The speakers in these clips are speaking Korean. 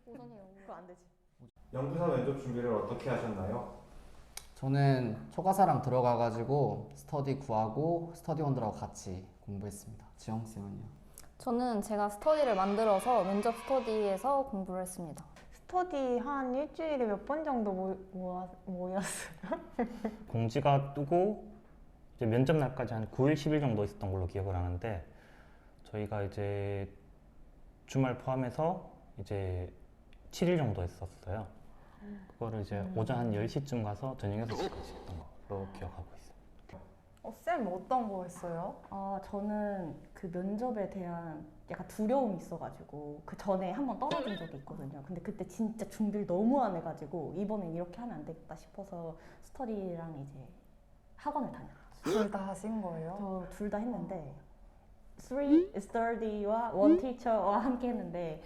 오전에 연구. 그거 안 되지. 연구사 면접 준비를 어떻게 하셨나요? 저는 초가사랑 들어가가지고 스터디 구하고 스터디원들하고 같이 공부했습니다. 지영쌤은요? 저는 제가 스터디를 만들어서 면접 스터디에서 공부를 했습니다. 스터디 한 일주일에 몇 번 정도 모였어요? 공지가 뜨고 이제 면접 날까지 한 9일, 10일 정도 있었던 걸로 기억을 하는데 저희가 이제 주말 포함해서 이제 7일 정도 했었어요. 그거를 이제 오전 한 10시쯤 가서 저녁 6시까지 했던 걸로 기억하고 있어요. 쌤 어떤 거 했어요? 저는 그 면접에 대한 약간 두려움이 있어가지고 그 전에 한번 떨어진 적이 있거든요. 근데 그때 진짜 준비를 너무 안 해가지고 이번엔 이렇게 하면 안 되겠다 싶어서 스터디랑 이제 학원을 다녔어요. 둘 다 하신 거예요? 저 둘 다 했는데 3 study와 1 teacher와 함께 했는데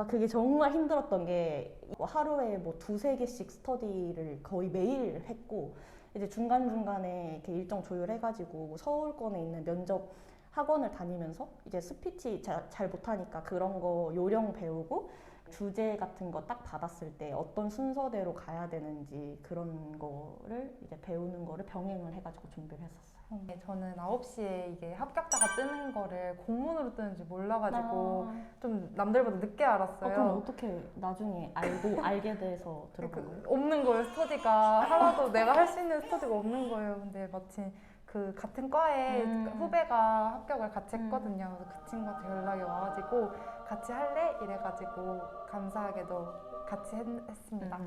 그게 정말 힘들었던 게 하루에 뭐 2-3개씩 스터디를 거의 매일 했고 이제 중간중간에 이렇게 일정 조율해가지고 서울권에 있는 면접 학원을 다니면서 이제 스피치 잘 못하니까 그런 거 요령 배우고 주제 같은 거 딱 받았을 때 어떤 순서대로 가야 되는지 그런 거를 이제 배우는 거를 병행을 해가지고 준비를 했었어요. 저는 9시에 이게 합격자가 뜨는 거를 공문으로 뜨는지 몰라가지고 좀 남들보다 늦게 알았어요. 그럼 어떻게 나중에 알게 돼서 들어간 거예요? 없는 거예요, 스터디가. 하나도 내가 할 수 있는 스터디가 없는 거예요. 근데 마침 그 같은 과에 후배가 합격을 같이 했거든요. 그래서 그 친구한테 연락이 와가지고 같이 할래? 이래가지고 감사하게도 같이 했습니다.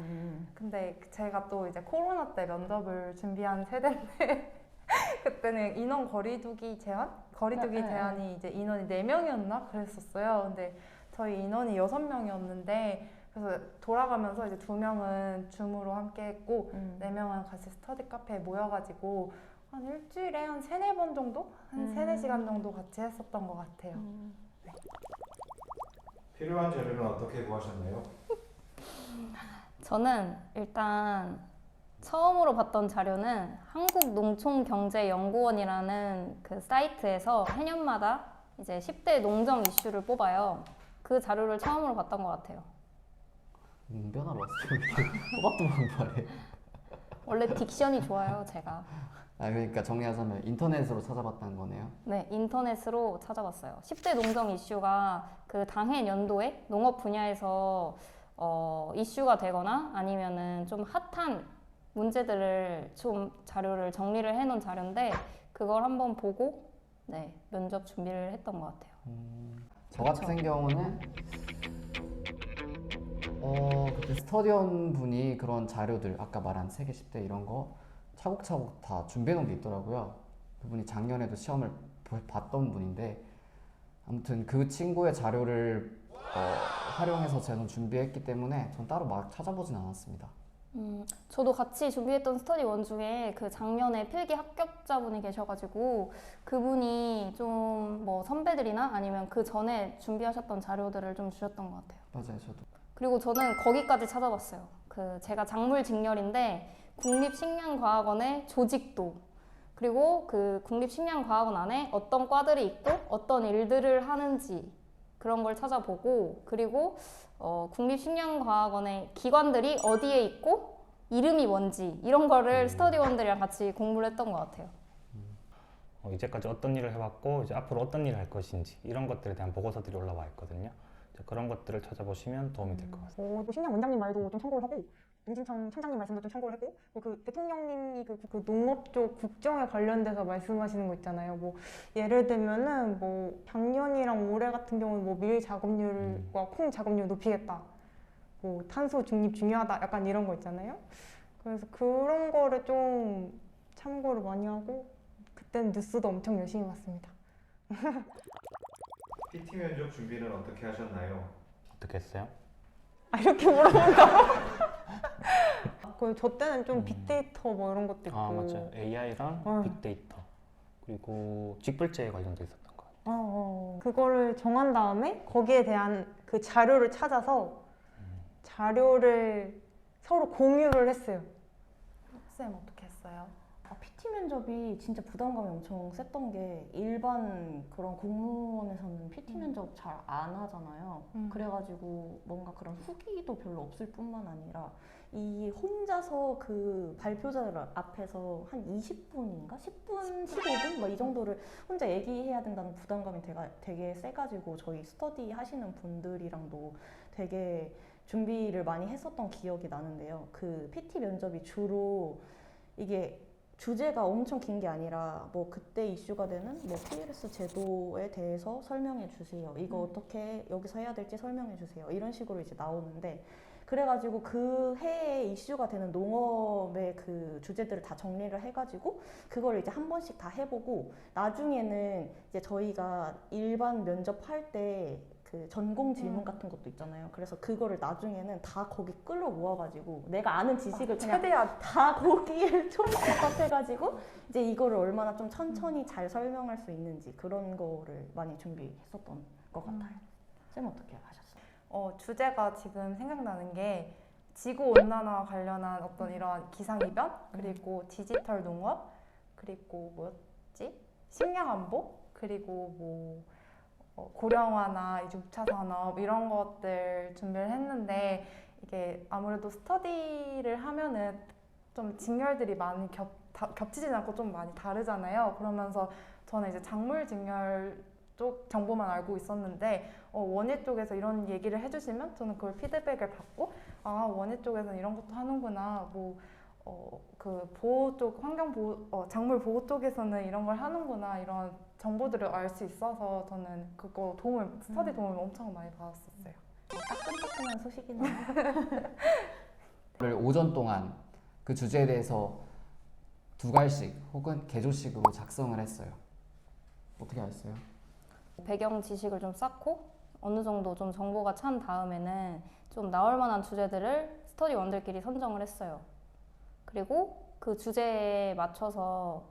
근데 제가 또 이제 코로나 때 면접을 준비한 세대인데 그때는 인원 거리두기 제한? 거리두기 제한이 이제 인원이 4명이었나? 그랬었어요. 근데 저희 인원이 6명이었는데 그래서 돌아가면서 이제 2명은 줌으로 함께 했고 4명은 같이 스터디 카페에 모여가지고 한 일주일에 한 3-4번 정도? 한 3-4시간 정도 같이 했었던 것 같아요. 네. 필요한 자료는 어떻게 구하셨나요? 저는 일단 처음으로 봤던 자료는 한국농촌경제연구원이라는 그 사이트에서 해년마다 이제 10대 농정 이슈를 뽑아요. 그 자료를 처음으로 봤던 것 같아요. 변화로 왔어요. 또박또박 말해. 원래 딕션이 좋아요, 제가. 그러니까 정리하자면 인터넷으로 찾아봤다는 거네요. 네, 인터넷으로 찾아봤어요. 10대 농정 이슈가 그 당해 연도에 농업 분야에서 이슈가 되거나 아니면은 좀 핫한 문제들을 좀 자료를 정리를 해놓은 자료인데 그걸 한번 보고 네, 면접 준비를 했던 것 같아요. 저 같은 경우는 그때 스터디원 분이 그런 자료들 아까 말한 세계 10대 이런 거 차곡차곡 다 준비해 놓은 게 있더라고요. 그분이 작년에도 시험을 봤던 분인데 아무튼 그 친구의 자료를 활용해서 저는 준비했기 때문에 전 따로 막 찾아보진 않았습니다. 저도 같이 준비했던 스터디원 중에 그 작년에 필기 합격자분이 계셔가지고 그분이 좀 뭐 선배들이나 아니면 그 전에 준비하셨던 자료들을 좀 주셨던 것 같아요. 맞아요, 저도. 그리고 저는 거기까지 찾아봤어요. 그 제가 작물 직렬인데 국립식량과학원의 조직도 그리고 그 국립식량과학원 안에 어떤 과들이 있고 어떤 일들을 하는지 그런 걸 찾아보고 그리고 국립식량과학원의 기관들이 어디에 있고 이름이 뭔지 이런 거를 스터디원들이랑 같이 공부를 했던 것 같아요. 이제까지 어떤 일을 해왔고 이제 앞으로 어떤 일을 할 것인지 이런 것들에 대한 보고서들이 올라와 있거든요. 이제 그런 것들을 찾아보시면 도움이 될 것 같습니다. 또 식량 원장님 말도 좀 참고를 하고 농진청 청장님 말씀도 좀 참고를 했고 그 대통령님이 그 농업 쪽 국정에 관련돼서 말씀하시는 거 있잖아요. 뭐 예를 들면은 뭐 작년이랑 올해 같은 경우는 뭐 밀 작업률과 콩 작업률 높이겠다. 뭐 탄소 중립 중요하다. 약간 이런 거 있잖아요. 그래서 그런 거를 좀 참고를 많이 하고 그때는 뉴스도 엄청 열심히 봤습니다. PT 면접 준비는 어떻게 하셨나요? 어떻게 했어요? 이렇게 물어본다고? 저 때는 좀 빅데이터 뭐 이런 것도 있고 맞아요. AI랑 빅데이터 그리고 직불제에 관련돼 있었던 것 같아요. 그거를 정한 다음에 거기에 대한 그 자료를 찾아서 자료를 서로 공유를 했어요. 쌤 어떻게 했어요? PT 면접이 진짜 부담감이 엄청 셌던 게 일반 그런 공무원에서는 PT 면접 잘 안 하잖아요. 그래가지고 뭔가 그런 후기도 별로 없을 뿐만 아니라 이 혼자서 그 발표자들 앞에서 한 20분인가? 10분, 15분? 뭐 이 정도를 혼자 얘기해야 된다는 부담감이 되게 세가지고 저희 스터디 하시는 분들이랑도 되게 준비를 많이 했었던 기억이 나는데요. 그 PT 면접이 주로 이게 주제가 엄청 긴 게 아니라 뭐 그때 이슈가 되는 뭐 PLS 제도에 대해서 설명해 주세요. 이거 어떻게 여기서 해야 될지 설명해 주세요. 이런 식으로 이제 나오는데 그래가지고 그 해에 이슈가 되는 농업의 그 주제들을 다 정리를 해가지고 그걸 이제 한 번씩 다 해보고 나중에는 이제 저희가 일반 면접할 때 그 전공 질문 같은 것도 있잖아요. 그래서 그거를 나중에는 다 거기 끌어 모아가지고 내가 아는 지식을 그냥 최대한 다 거기에 총집합해가지고 이제 이거를 얼마나 좀 천천히 잘 설명할 수 있는지 그런 거를 많이 준비했었던 것 같아요. 쌤 어떻게 하셨어요? 주제가 지금 생각나는 게 지구 온난화 관련한 어떤 이런 기상 이변 그리고 디지털 농업 그리고 뭐였지? 식량 안보 그리고 뭐 고령화나 이제 6차 산업 이런 것들 준비를 했는데 이게 아무래도 스터디를 하면은 좀 직렬들이 많이 겹치진 않고 좀 많이 다르잖아요. 그러면서 저는 이제 작물 직렬 쪽 정보만 알고 있었는데 원예 쪽에서 이런 얘기를 해주시면 저는 그걸 피드백을 받고 아 원예 쪽에서는 이런 것도 하는구나 뭐 그 보호 쪽 환경 보호 작물 보호 쪽에서는 이런 걸 하는구나 이런 정보들을 알 수 있어서 저는 그거 스터디 도움을 엄청 많이 받았었어요. 따끈따끈한 소식이네요. 오늘 오전 동안 그 주제에 대해서 2갈씩 혹은 개조식으로 작성을 했어요. 어떻게 하셨어요? 배경 지식을 좀 쌓고 어느 정도 좀 정보가 찬 다음에는 좀 나올 만한 주제들을 스터디원들끼리 선정을 했어요. 그리고 그 주제에 맞춰서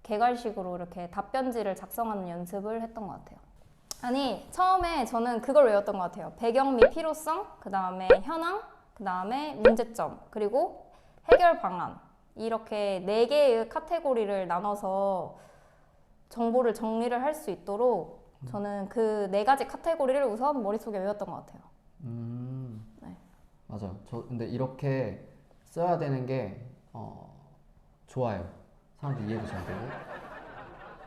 개괄식으로 이렇게 답변지를 작성하는 연습을 했던 것 같아요. 아니, 처음에 저는 그걸 외웠던 것 같아요. 배경 및 필요성, 그 다음에 현황, 그 다음에 문제점, 그리고 해결 방안. 이렇게 4개의 카테고리를 나눠서 정보를 정리를 할 수 있도록 저는 그 4가지 카테고리를 우선 머릿속에 외웠던 것 같아요. 네. 맞아요. 저 근데 이렇게 써야 되는 게 좋아요. 사람들 이해도 잘 되고.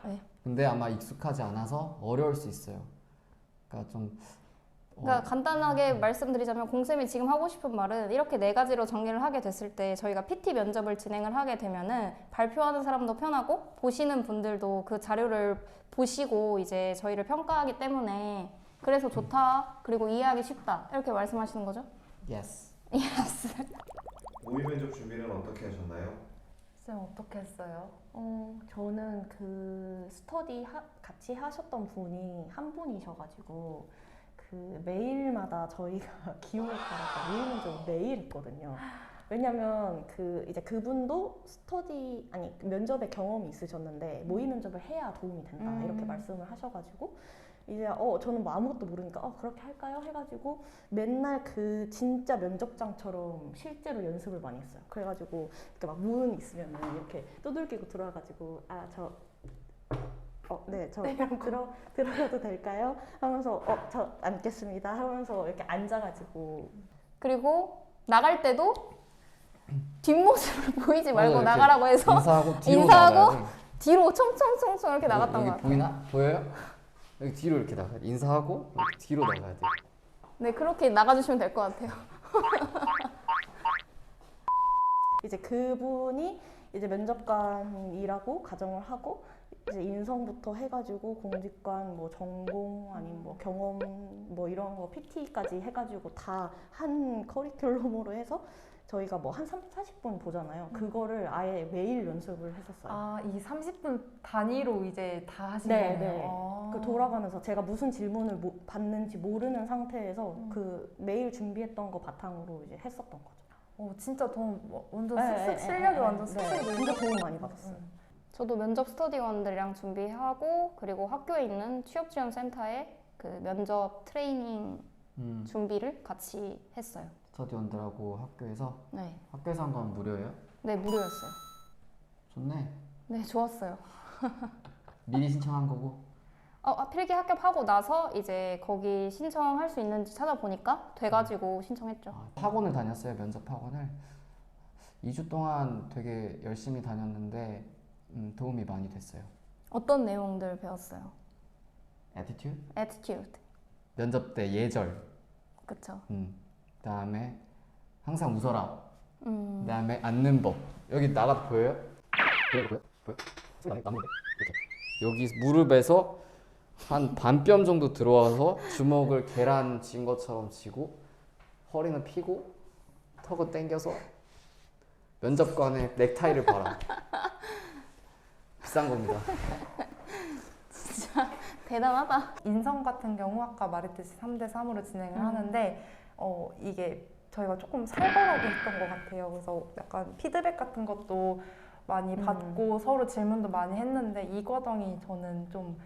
네. 근데 아마 익숙하지 않아서 어려울 수 있어요. 그러니까 좀 그러니까 간단하게 말씀드리자면 공쌤이 지금 하고 싶은 말은 이렇게 4가지로 정리를 하게 됐을 때 저희가 PT 면접을 진행을 하게 되면은 발표하는 사람도 편하고 보시는 분들도 그 자료를 보시고 이제 저희를 평가하기 때문에 그래서 좋다 그리고 이해하기 쉽다 이렇게 말씀하시는 거죠? yes. 모의 면접 준비는 어떻게 하셨나요? 쌤 어떻게 했어요? 저는 그 스터디 같이 하셨던 분이 한 분이셔가지고 그 매일마다 저희가 기호에 따라서 모의 면접을 매일 했거든요. 왜냐면 그 이제 그분도 스터디 아니 면접에 경험이 있으셨는데 모의 면접을 해야 도움이 된다 이렇게 말씀을 하셔가지고 이제 저는 뭐 아무것도 모르니까 그렇게 할까요? 해가지고 맨날 그 진짜 면접장처럼 실제로 연습을 많이 했어요. 그래가지고 이렇게 막 문 있으면 이렇게 두들기고 들어와가지고 네, 저 들어가도 될까요? 하면서 저 앉겠습니다 하면서 이렇게 앉아가지고 그리고 나갈 때도 뒷모습을 보이지 말고 이렇게 나가라고 해서 인사하고 뒤로 인사하고 나가야 돼. 뒤로 총총총총 이렇게 나갔던 여기 것 같아요. 보이나? 보여요? 여기 뒤로 이렇게 나가야 돼. 인사하고 이렇게 뒤로 나가야 돼. 네, 그렇게 나가주시면 될 것 같아요. 이제 그분이 이제 면접관이라고 가정을 하고 이제 인성부터 해가지고 공직관 뭐 전공 아니면 뭐 경험 뭐 이런 거 PT까지 해가지고 다 한 커리큘럼으로 해서 저희가 뭐 한 40분 보잖아요. 그거를 아예 매일 연습을 했었어요. 이 30분 단위로 이제 다 하신 네, 거네요. 그 돌아가면서 제가 무슨 질문을 받는지 모르는 상태에서 그 매일 준비했던 거 바탕으로 이제 했었던 거죠. 진짜 완전 네, 실력이 완전 네, 쑥쑥 진짜 도움 많이 받았어요. 저도 면접 스터디원들이랑 준비하고 그리고 학교에 있는 취업지원센터에 그 면접 트레이닝 준비를 같이 했어요. 스터디원들하고 학교에서 네, 학교에서 한 건 무료예요? 네 무료였어요. 좋네. 네, 좋았어요. 미리 신청한 거고. 필기 합격하고 나서 이제 거기 신청할 수 있는지 찾아보니까 돼가지고 신청했죠. 학원을 다녔어요. 면접 학원을. 2주 동안 되게 열심히 다녔는데 도움이 많이 됐어요. 어떤 내용들 배웠어요? attitude? attitude. 면접 때 예절. 그쵸. 그다음에 항상 웃어라. 음. 그다음에 앉는 법. 여기 나가 보여요? 보여? 나무인데? 여기 무릎에서 한 반뼘 정도 들어와서 주먹을 계란 쥔 것처럼 쥐고 허리는 펴고 턱은 당겨서 면접관의 넥타이를 봐라. 비싼 겁니다. 대단하다. 인성 같은 경우 아까 말했듯이 3대 3으로 진행을 하는데 이게 저희가 조금 살벌하게 했던 것 같아요. 그래서 약간 피드백 같은 것도 많이 받고 서로 질문도 많이 했는데 이 과정이 저는 좀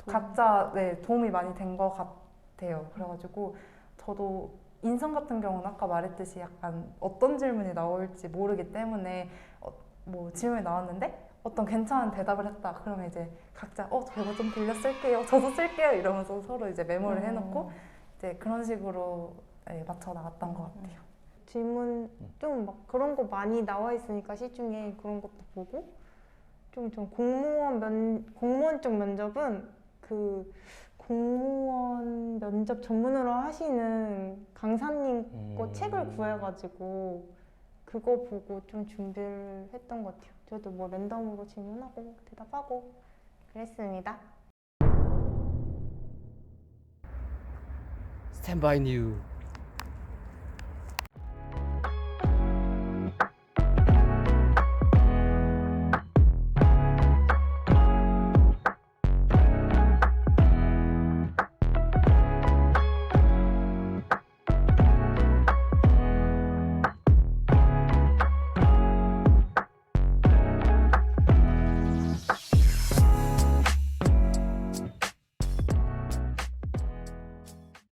각자 도움이 많이 된 것 같아요. 그래가지고 저도 인성 같은 경우는 아까 말했듯이 약간 어떤 질문이 나올지 모르기 때문에 뭐 질문이 나왔는데 어떤 괜찮은 대답을 했다. 그러면 이제 각자 저거 좀 빌려 쓸게요. 저도 쓸게요. 이러면서 서로 이제 메모를 해놓고 이제 그런 식으로 맞춰 나갔던 것 같아요. 질문 좀 막 그런 거 많이 나와 있으니까 시중에 그런 것도 보고 좀 공무원 쪽 면접은 그 공무원 면접 전문으로 하시는 강사님 거 책을 구해가지고 그거 보고 좀 준비를 했던 것 같아요. 저도 뭐 랜덤으로 질문하고 대답하고 그랬습니다. Stand by new.